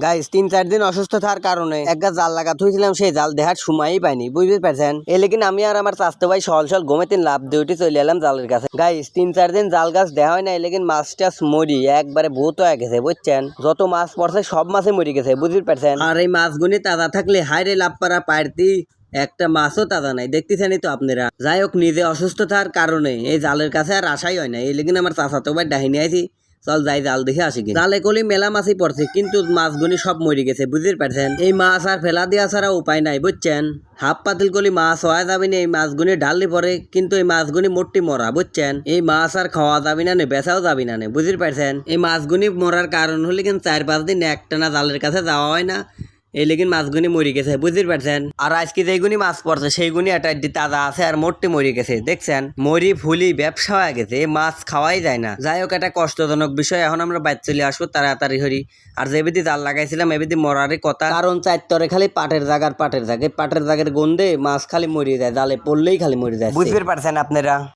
Guys 3-4 দিন অসুস্থ থাকার কারণে একটা জাল লাগা থইছিলাম, সেই জাল দেখার সময়ই পাইনি, বুঝতে পারছেন। এই লেকিন আমি আর আমার চাচতো ভাই সল ঘুমেতে লাভ দিয়ে উঠে চলে এলাম জালের কাছে। গাইস 3-4 দিন জাল গাছ দেখা হয় না, এই লেকিন মাছ টাছ মরি একবারে বহুত হয়ে গেছে, বুঝছেন। যত মাছ পড়ছে সব মাছে মরি গেছে, বুঝতে পারছেন। আর এই মাছগুলি তাজা থাকলে হাইরে লাভ পারা পারতি, একটা মাছও তাজা নাই, দেখতেছেনই তো আপনারা। যাই হোক, নিজে অসুস্থ থাকার কারণে এই জালের কাছে আর আশাই হয় না, এই লেকিন আমার চাচাতো ভাই ডাহিনী আইছি, চল যাই জাল দেখে আসি। জালে কলি মেলা মাছই পড়ছে, কিন্তু মাছগুনি সব মরে গেছে, বুঝতে পারছেন। এই মাছ আর ফেলা দেওয়া ছাড়া উপায় নাই, বুঝছেন। হাফ পাতিল কলি মাছ হওয়া যাবে না, এই মাছগুনি ঢাললি পরে, কিন্তু এই মাছগুনি মোটটি মরা, বুঝছেন। এই মাছ আর খাওয়া যাবি না, বেচাও যাবি না, বুঝতে পারছেন। এই মাছগুনি মরার কারণ হলে কিন্তু 4-5 দিন একটানা জালের কাছে যাওয়া হয় না, এই লেগিন মাছগুনি মরি গেছে, বুঝতে পারছেন। আর আজকে যেগুনি মাছ পড়ছে সেইগুনি একটা তাজা আছে আর মোটটি মরি গেছে, দেখছেন। মরি ফুলি ব্যবসা হয়ে গেছে, এই মাছ খাওয়াই যায় না। যাই হোক, একটা কষ্টজনক বিষয়। এখন আমরা বাইরে চলে আসবো তাড়াতাড়ি হরি। আর যেবিধি জাল লাগাইছিলাম এবিধি মরারই কথা, কারণ চারতরে খালি পাটের জায়গার গন্ধে মাছ খালি মরিয়ে যায়, জালে পড়লেই খালি মরে যায়, বুঝতে পারছেন আপনারা।